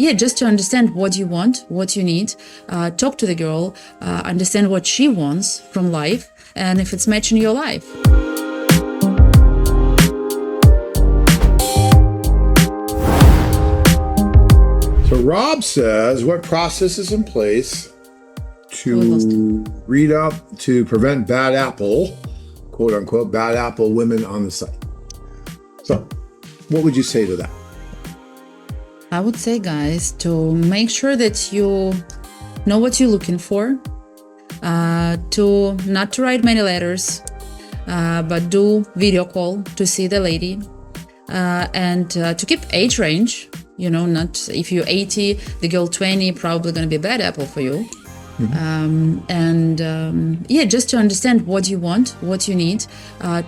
yeah, just to understand what you want, what you need, talk to the girl, understand what she wants from life, and if it's matching your life. So Rob says, what process is in place to prevent bad apple, quote unquote, bad apple women on the site? So what would you say to that? I would say, guys, to make sure that you know what you're looking for, to not to write many letters, but do video call to see the lady, and to keep age range. You know, not if you're 80, the girl 20, probably going to be a bad apple for you. Yeah, just to understand what you want, what you need,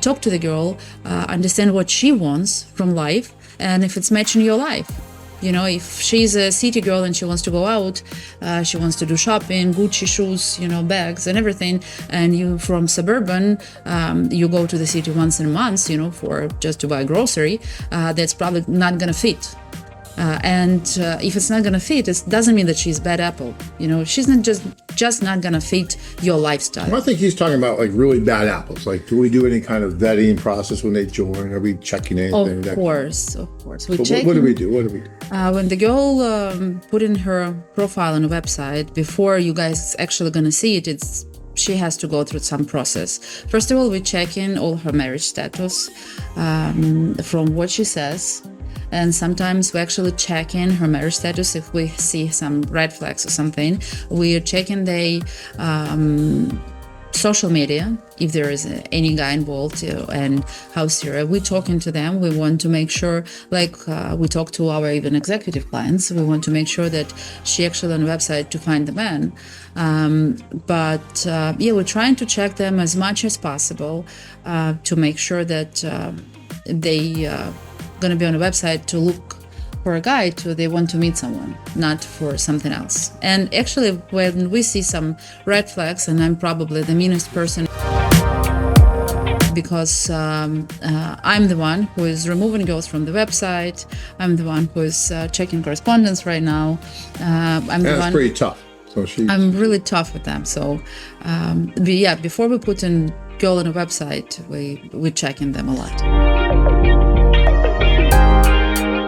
talk to the girl, understand what she wants from life, and if it's matching your life. You know, if she's a city girl and she wants to go out, she wants to do shopping, Gucci shoes, you know, bags and everything, and you from suburban, you go to the city once in a month, you know, for just to buy grocery, that's probably not gonna fit. If it's not gonna fit, it doesn't mean that she's bad apple. You know, she's not just not gonna fit your lifestyle. Well, I think he's talking about like really bad apples. Like, do we do any kind of vetting process when they join? Are we checking anything? Of course. What do we do? When the girl put in her profile on a website, before you guys actually gonna see it, she has to go through some process. First of all, we check in all her marriage status from what she says. And sometimes we actually check in her marriage status if we see some red flags or something. We are checking the social media, if there is any guy involved, and how serious. We're talking to them. We want to make sure, like we talk to our even executive clients, we want to make sure that she actually on the website to find the man. Yeah, we're trying to check them as much as possible to make sure that they going to be on a website to look for a guy they want to meet someone, not for something else. And actually, when we see some red flags, and I'm probably the meanest person because I'm the one who is removing girls from the website. I'm the one who is checking correspondence right now. That's pretty tough. So I'm really tough with them. So before we put in girl on a website, we're checking them a lot.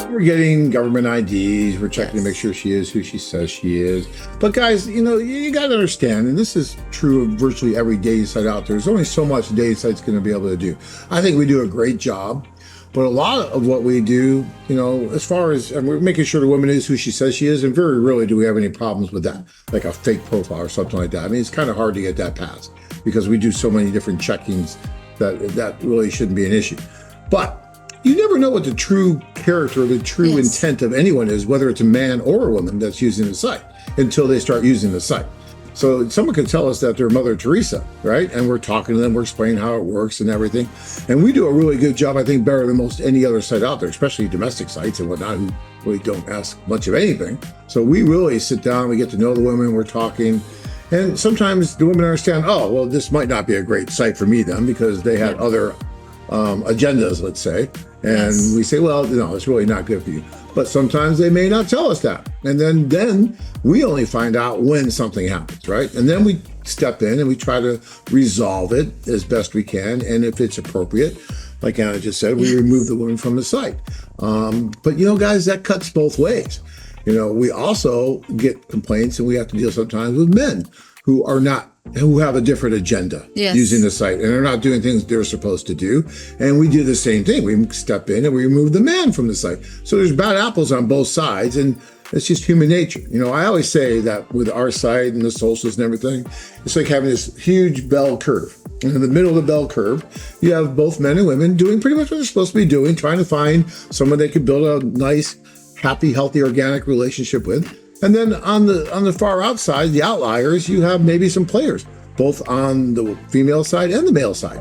We're getting government IDs. We're checking to make sure she is who she says she is. But guys, you know, you got to understand, and this is true of virtually every dating site out there. There's only so much a dating site's going to be able to do. I think we do a great job, but a lot of what we do, you know, as far as we're making sure the woman is who she says she is, and very rarely do we have any problems with that, like a fake profile or something like that. I mean, it's kind of hard to get that passed because we do so many different checkings that really shouldn't be an issue. But you never know what the true character, the true intent of anyone is, whether it's a man or a woman that's using the site, until they start using the site. So someone could tell us that they're Mother Teresa, right? And we're talking to them, we're explaining how it works and everything. And we do a really good job, I think, better than most any other site out there, especially domestic sites and whatnot, who really don't ask much of anything. So we really sit down, we get to know the women, we're talking. And sometimes the women understand, oh, well, this might not be a great site for me then, because they had other agendas, let's say. And we say, well, no, it's really not good for you. But sometimes they may not tell us that. And then we only find out when something happens, right? And then we step in and we try to resolve it as best we can. And if it's appropriate, like Anna just said, we remove the woman from the site. But, you know, guys, that cuts both ways. You know, we also get complaints, and we have to deal sometimes with men who have a different agenda using the site, and they're not doing things they're supposed to do. And we do the same thing. We step in and we remove the man from the site. So there's bad apples on both sides, and it's just human nature. You know, I always say that with our site and the socials and everything, it's like having this huge bell curve. And in the middle of the bell curve, you have both men and women doing pretty much what they're supposed to be doing, trying to find someone they could build a nice, happy, healthy, organic relationship with. And then on the far outside, the outliers, you have maybe some players, both on the female side and the male side.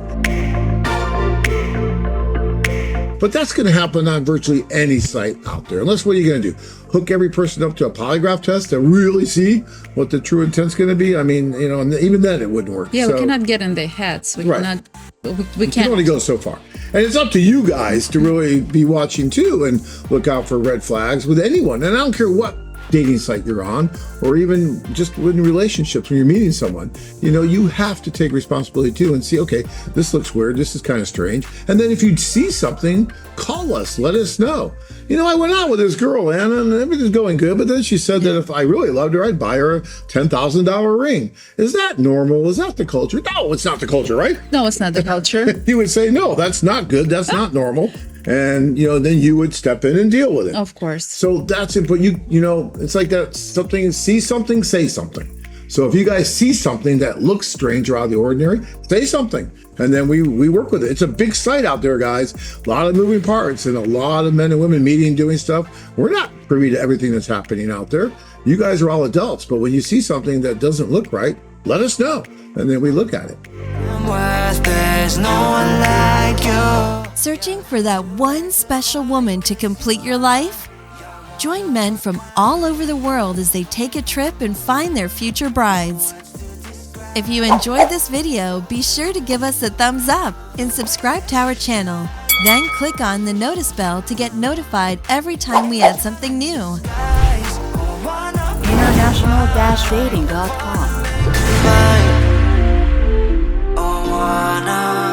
But that's going to happen on virtually any site out there. Unless, what are you going to do? Hook every person up to a polygraph test to really see what the true intent's going to be? I mean, you know, and even then it wouldn't work. Yeah, so, we cannot get in their heads. We cannot. We can't. You can only go so far. And it's up to you guys to really be watching too and look out for red flags with anyone. And I don't care what dating site you're on, or even just in relationships when you're meeting someone. You know, you have to take responsibility too and see, okay, this looks weird, this is kind of strange. And then if you see something, call us, let us know. You know, I went out with this girl, Anna, and everything's going good, but then she said that if I really loved her, I'd buy her a $10,000 ring. Is that normal? Is that the culture? No, it's not the culture, right? No, it's not the culture. You would say, no, that's not good, that's not normal. And, you know, then you would step in and deal with it. Of course. So that's it. But you know, it's like that something, see something, say something. So if you guys see something that looks strange or out of the ordinary, say something. And then we work with it. It's a big site out there, guys. A lot of moving parts and a lot of men and women meeting, doing stuff. We're not privy to everything that's happening out there. You guys are all adults. But when you see something that doesn't look right, let us know. And then we look at it. There's no one like you. Searching for that one special woman to complete your life? Join men from all over the world as they take a trip and find their future brides. If you enjoyed this video, be sure to give us a thumbs up and subscribe to our channel. Then click on the notice bell to get notified every time we add something new. International-dating.com. Oh, wanna